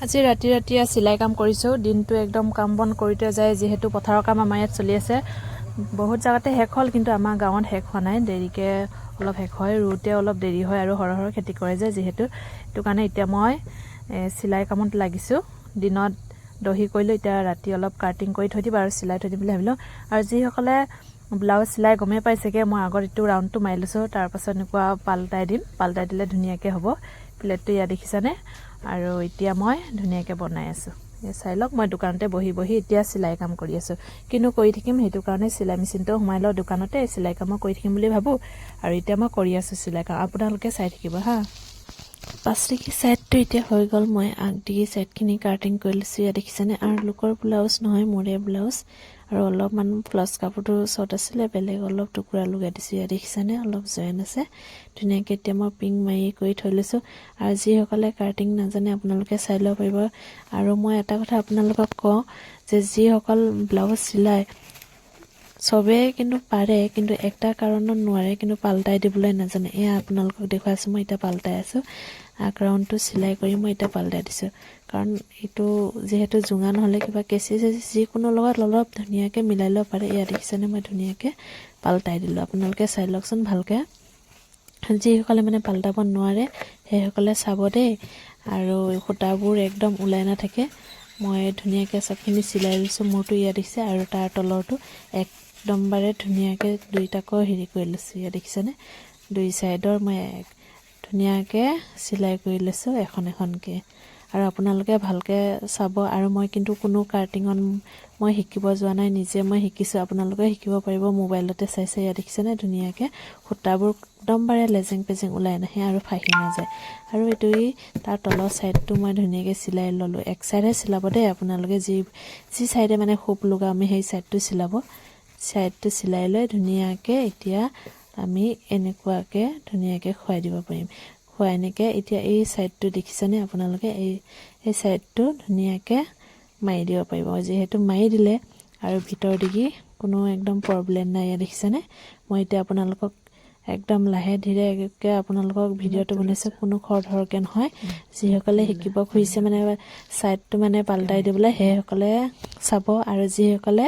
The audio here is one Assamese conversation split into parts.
আজি ৰাতি চিলাই কাম কৰিছো দিনটো একদম কাম বন কৰিতে যায় যেহেতু পথাৰৰ কাম আমাৰ ইয়াত চলি আছে বহুত জাগাতে শেষ হল কিন্তু আমাৰ গাঁৱত শেষ হোৱা নাই দেৰিকে অলপ শেষ হয় ৰুতে অলপ দেৰি হয় আৰু হৰৰ খেতি কৰে যে যেহেতু এটো কাৰণে এতিয়া মই চিলাই কামত লাগিছো দিনত দহি কৰিলো এতিয়া ৰাতি অলপ কাটিং কৰি থৈ দিবা আৰু চিলাই থৈ দিম বুলি ভাবিলো আৰু যি সকলে ব্লাউজ চিলাই গমে পাইছেগে মই আগত ইটো ৰাউন্ডটো মাৰি লৈছো তাৰ পাছত এনেকুৱা পাল্টাই দিলে ধুনীয়াকে হ'ব প্লেটটো ইয়া দেখিছানে আৰু এতিয়া মই ধুনীয়াকে বনাই আছো চাই লওক মই দোকানতে বহি এতিয়া চিলাই কাম কৰি আছো কিনো কৰি থাকিম হেতু কাৰণে চিলাই মেচিনটো ঘুমাই ল দোকানতে চিলাই কাম কৰি থাকিম বুলি ভাবো আৰু এতিয়া মই কৰি আছো চিলাই কাম আপোনালোকে চাই থাকিব হা পাছলিকি সাইডটো এতিয়া হৈ গল মই আগদিগি সাইডখিনি কাটিং কৰি লৈছো ইয়া দেখিছানে আৰু লুকৰ ব্লাউজ নহয় মোৰে ব্লাউজ আৰু অলপমান ফ্লস কাপোৰটো শৰ্ট আছিলে বেলেগ অলপ টুকুৰা লগাই দিছো ইয়া দেখিছানে অলপ জয়েন আছে ধুনীয়াকে এতিয়া মই পিং মাৰি কৰি থৈ লৈছো আৰু যি সকলে কাটিং নাজানে আপোনালোকে চাই লব পাৰিব আৰু মই এটা কথা আপোনালোকক কওঁ যে যি সকল ব্লাউজ চিলাই সবে কিন্তু পাৰে কিন্তু একটা কাৰণত নোৱাৰে কিন্তু পাল্টাই দিবলৈ নাজানে এয়া আপোনালোকক দেখুৱাইছো মই এটা পাল্টাই আছো আক্ৰাউন্ডটো চিলাই কৰি মই এটা পাল্টাই দিছো কাৰণ এটো যেহেতু জুঙা নহলে কিবা কেচি যি কোনো লগত অলপ ধুনীয়াকে মিলাই লব পাৰে ইয়া দেখিছানে মই ধুনীয়াকে পাল্টাই দিলো আপোনালোকে চাই লওকচোন ভালকে যি সকলে মানে পাল্টাব নোৱাৰে সেই সকলে চাব দেই আৰু খুটাবোৰ একদম উলাই না থাকে মই ধুনীয়াকে সবখিনি চিলাই লৈছো মোৰটো ইয়া দিছে আৰু তাৰ তলৰটো একদম বাৰে ধুনীয়াকে দুইটাকো হেৰি কৰি লৈছো ইয়া দেখিছানে দুই সাইডৰ মই ধুনীয়াকে চিলাই কৰি লৈছো এখন আৰু আপোনালোকে ভালকে চাব আৰু মই কিন্তু কোনো কাটিঙত মই শিকিব যোৱা নাই নিজে মই শিকিছো আপোনালোকে শিকিব পাৰিব মোবাইলতে চাই ইয়া দেখিছানে ধুনীয়াকে খুটাবোৰ একদম বাৰে লেজেং পেজেং উলাই নাহে আৰু ফাহি নাযায় আৰু এটোই তাৰ তলৰ সাইডটো মই ধুনীয়াকে চিলাই ললো এক সাইডে চিলাব দেই আপোনালোকে যি সাইডে মানে খুব লগা আমি সেই সাইডটো চিলাই লৈ ধুনীয়াকে এতিয়া আমি এনেকুৱাকে ধুনীয়াকে খুৱাই দিব পাৰিম খুৱাই নেকে এতিয়া এই সাইডটো দেখিছানে আপোনালোকে এই সাইডটো ধুনীয়াকে মাৰি দিব পাৰিব যেহেতু মাৰি দিলে আৰু ভিতৰ দিগি কোনো একদম প্ৰবলেম নাই দেখিছানে মই এতিয়া আপোনালোকক একদম লাহে ধীৰেকে আপোনালোকক ভিডিওটো বনাইছো কোনো খৰধৰকে নহয় যি সকলে শিকিব খুজিছে মানে সাইডটো মানে পাল্টাই দিবলৈ সেই সকলে চাব আৰু যি সকলে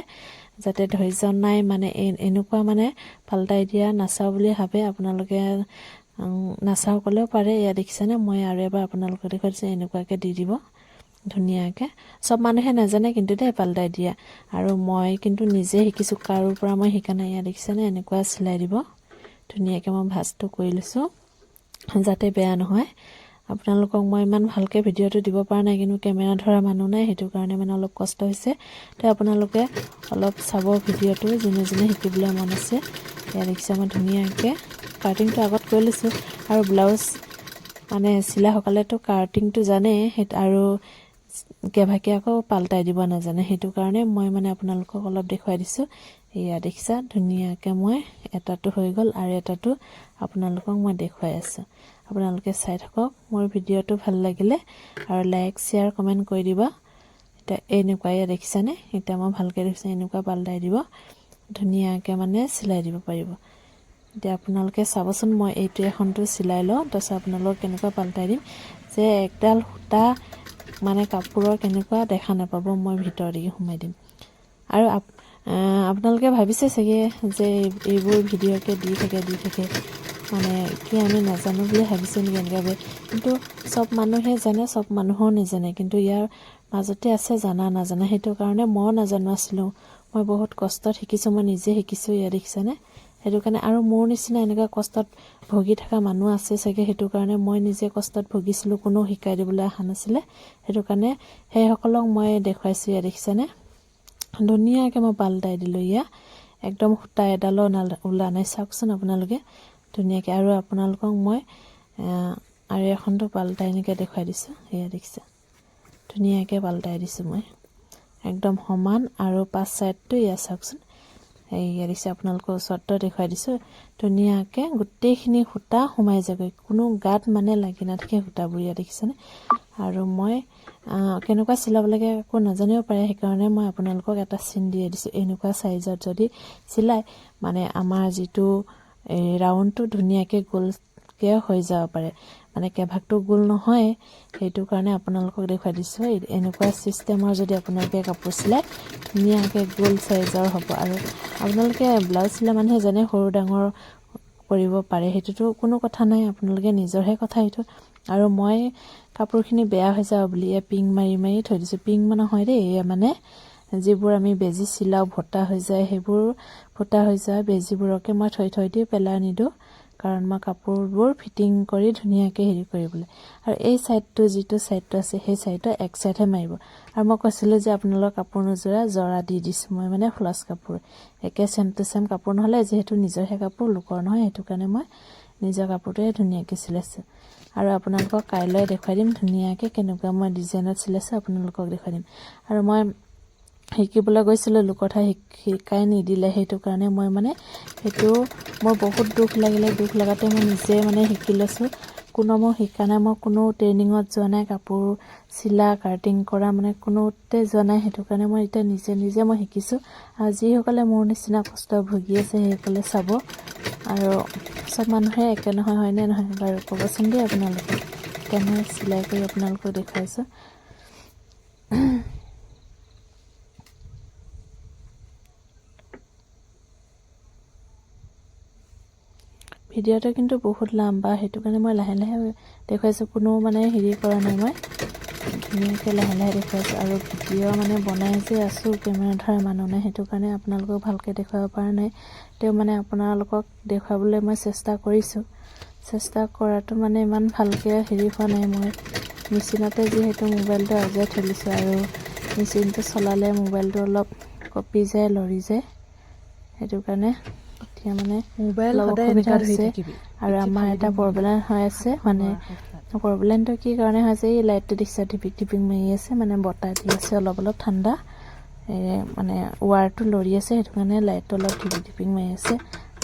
যাতে ধৈৰ্য নাই মানে এনেকুৱা মানে পাল্টাই দিয়া নাচাও বুলি ভাবে আপোনালোকে নাচাও কলেও পাৰে ইয়া দেখিছানে মই আৰু এবাৰ আপোনালোকক দেখুৱাইছো এনেকুৱাকে দি দিব ধুনীয়াকে সব মানুহে নাজানে কিন্তু দেই পাল্টাই দিয়া আৰু মই কিন্তু নিজে শিকিছো কাৰোৰ পৰা মই শিকা নাই ইয়া দেখিছানে এনেকুৱা চিলাই দিব ধুনীয়াকে মই ভাঁজটো কৰি লৈছো যাতে বেয়া নহয় আপোনালোকক মই ইমান ভালকে ভিডিওটো দিব পৰা নাই কিন্তু কেমেৰা ধৰা মানুহ নাই হেতু কাৰণে মানে অলপ কষ্ট হৈছে তে আপোনালোকে অলপ চাব ভিডিওটো যোনে শিকিবলৈ মন আছে ইয়া দেখিছা মই ধুনীয়াকে কাটিংটো আগত কৰি লৈছো আৰু ব্লাউজ মানে চিলা সকলেটো কাটিংটো জানে আৰু কেভাকে আকৌ পাল্টাই দিব নাজানে হেতু কাৰণে মই মানে আপোনালোকক অলপ দেখুৱাই দিছো ইয়া দেখিছা ধুনীয়াকে মই এটাটো হৈ গল আৰু এটাটো আপোনালোকক মই দেখুৱাই আছো আপোনালোকে চাই থাকক মোৰ ভিডিওটো ভাল লাগিলে আৰু লাইক শেয়াৰ কমেন্ট কৰি দিবা এটা এনেকুৱাই দেখিছানে এটা মই ভালকে দেখিছো এনেকুৱা পাল্টাই দিব ধুনীয়াকে মানে চিলাই দিব পাৰিব এতিয়া আপোনালোকে চাবচোন মই এইটো এখনটো চিলাই লওঁ তাৰপিছত আপোনালোকক কেনেকুৱা পাল্টাই দিম যে একডাল সুতা মানে কাপোৰৰ কেনেকুৱা দেখা নাপাব মই ভিতৰ দিকে সোমাই দিম আৰু আপোনালোকে ভাবিছে চাগে যে এইবোৰ ভিডিওকে দি থাকে মানে কি আমি নাজানো বুলি ভাবিছে নেকি এনেকৈ কিন্তু সব মানুহে জানে সব মানুহও নাজানে কিন্তু ইয়াৰ মাজতে আছে জানা নাজানা হেতু কাৰণে মই নাজানো আছিলো মই বহুত কষ্টত শিকিছো মই নিজে শিকিছো ইয়া দেখিছানে হেতু কাৰণে আৰু মোৰ নিচিনা এনেকা কষ্টত ভগি থকা মানুহ আছে চাগে হেতু কাৰণে মই নিজে কষ্টত ভগিছিলো কোনো শিকাই দিবলৈ আহা নাছিলে হেতু কাৰণে সেই সকলক মই দেখুৱাইছো ইয়া দেখিছানে ধুনীয়াকে মই পাল্টাই দিলো ইয়া একদম সুতা এডালো উলা নাই চাওকচোন আপোনালোকে ধুনীয়াকে আৰু আপোনালোকক মই আৰু এখনটো পাল্টাই নেকে দেখুৱাই দিছো ইয়া দেখিছা ধুনীয়াকে পাল্টাই দিছো মই একদম সমান আৰু পাঁচ সাইডটো ইয়া চাওকচোন ইয়া দিছে আপোনালোকৰ ওচৰত দেখুৱাই দিছো ধুনীয়াকে গোটেইখিনি সুতা সোমাই যাবে কোনো গাত মানে লাগি নাথাকে সুতাবোৰ ইয়া দেখিছানে আৰু মই কেনেকুৱা চিলাব লাগে একো নাজানিব পাৰে সেইকাৰণে মই আপোনালোকক এটা চিন দিয়ে দিছো এনেকুৱা সাইজত যদি চিলাই মানে আমাৰ যেটো ৰাউন্ডটো ধুনীয়াকে গোলকে হৈ যাব পাৰে মানে কেভাগটো গোল নহয়, সেইটো কাৰণে আপোনালোকক দেখুৱাই দিছোঁ। এনেকুৱা চিষ্টেমৰ যদি আপোনালোকে কাপোৰ চিলাই ধুনীয়াকৈ গোল চাইজৰ হ'ব। আৰু আপোনালোকে ব্লাউজ চিলাই মানুহে জানে সৰু ডাঙৰ কৰিব পাৰে, সেইটোতো কোনো কথা নাই, আপোনালোকে নিজৰহে কথা সেইটো। আৰু মই কাপোৰখিনি বেয়া হৈ যাব বুলি পিং মাৰি মাৰি থৈ দিছোঁ। পিং নহয় দেই, মানে যিবোৰ আমি বেজি চিলাওঁ ভটা হৈ যায়, সেইবোৰ ভটা হৈ যায় বেজিবোৰকে মই থৈ দিওঁ, পেলাই নিদিওঁ, কাৰণ মই কাপোৰবোৰ ফিটিং কৰি ধুনীয়াকৈ হেৰি কৰিবলৈ। আৰু এই ছাইডটো যিটো ছাইডটো আছে সেই ছাইডটো এক ছাইডহে মাৰিব। আৰু মই কৈছিলোঁ যে আপোনালোকৰ কাপোৰ নোজোৰা জৰা দি দিছোঁ মই, মানে ফ্লাছ কাপোৰ একে চেম টু চেম কাপোৰ নহ'লে, যিহেতু নিজৰহে কাপোৰ লোকৰ নহয়, সেইটো কাৰণে মই নিজৰ কাপোৰটোৱে ধুনীয়াকৈ চিলাইছোঁ। আৰু আপোনালোকক কাইলৈ দেখুৱাই দিম ধুনীয়াকৈ কেনেকুৱা মই ডিজাইনত চিলাইছোঁ, আপোনালোকক দেখুৱাই দিম। আৰু মই শিকিবলৈ গৈছিলোঁ, লোকৰ ঠাই শিকাই নিদিলে, সেইটো কাৰণে মই মানে সেইটো মোৰ বহুত দুখ লাগিলে। দুখ লগাতে মই নিজে মানে শিকি লৈছোঁ, কোনো মোক শিকা নাই, মই কোনো ট্ৰেইনিঙত যোৱা নাই, কাপোৰ চিলা কাটিং কৰা মানে কোনোতে যোৱা নাই, সেইটো কাৰণে মই এতিয়া নিজে মই শিকিছোঁ। আৰু যিসকলে মোৰ নিচিনা কষ্ট ভুগি আছে সেইসকলে চাব। আৰু চব মানুহে একে নহয়, হয়নে নহয় বাৰু ক'বচোন দেই আপোনালোকে, কেনে চিলাই কৰি আপোনালোকক দেখুৱাইছোঁ। ভিডিঅ'টো কিন্তু বহুত লাম্বা, সেইটো কাৰণে মই লাহে লাহে দেখুৱাইছোঁ, কোনো মানে হেৰি কৰা নাই, মই ধুনীয়াকৈ লাহে লাহে দেখুৱাইছোঁ। আৰু ভিডিঅ' মানে বনাই যে আছোঁ, কেমেৰা ধৰা মানুহ নাই, সেইটো কাৰণে আপোনালোকক ভালকৈ দেখুৱাব পৰা নাই। তেওঁ মানে আপোনালোকক দেখুৱাবলৈ মই চেষ্টা কৰিছোঁ, চেষ্টা কৰাটো মানে ইমান ভালকৈ হেৰি হোৱা নাই। মই মেচিনতে যিহেতু মোবাইলটো আজৰাই থৈ দিছোঁ, আৰু মেচিনটো চলালে মোবাইলটো অলপ কঁপি যায়, লৰি যায়, সেইটো কাৰণে এতিয়া মানে মোবাইল অলপ সদায় অসুবিধা এনেকা ধৰি হৈছে। থাকিবি। আৰু আমাৰ এটা প্ৰব্লেম হৈ আছে, মানে প্ৰব্লেমটো কি কাৰণে হৈছে, এই লাইটটো দেখিছে টিপিং মাৰি আছে, মানে বতাহ দি আছে অলপ ঠাণ্ডা, মানে ৱাৰটো লৰি আছে, সেইটো কাৰণে লাইটটো অলপ টিপিং মাৰি আছে,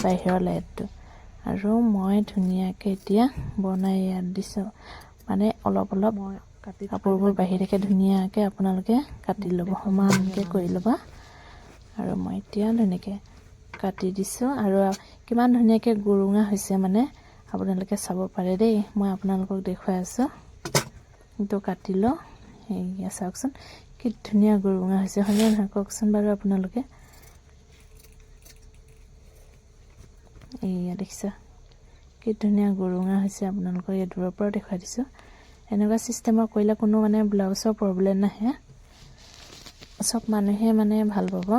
বাহিৰৰ লাইটটো। আৰু মই ধুনীয়াকৈ এতিয়া বনাই ইয়াত দিছোঁ, মানে অলপ কাপোৰবোৰ বাঢ়ি থাকে, ধুনীয়াকৈ আপোনালোকে কাটি ল'ব, সমানকৈ কৰি ল'বা। আৰু মই এতিয়া ধুনীয়াকৈ কাটি দিছোঁ, আৰু কিমান ধুনীয়াকৈ গুৰুঙা হৈছে মানে আপোনালোকে চাব পাৰে দেই, মই আপোনালোকক দেখুৱাই আছোঁ। কিন্তু কাটি লওঁ, সেয়া চাওকচোন কি ধুনীয়া গুৰুঙা হৈছে, হয়নে নহয় কওকচোন বাৰু আপোনালোকে। এয়া দেখিছা কি ধুনীয়া গুৰুঙা হৈছে, আপোনালোকক এই দূৰৰ পৰা দেখুৱাই দিছোঁ। এনেকুৱা চিষ্টেমৰ কৰিলে কোনো মানে ব্লাউজৰ প্ৰব্লেম নাহে, চব মানুহে মানে ভাল পাব।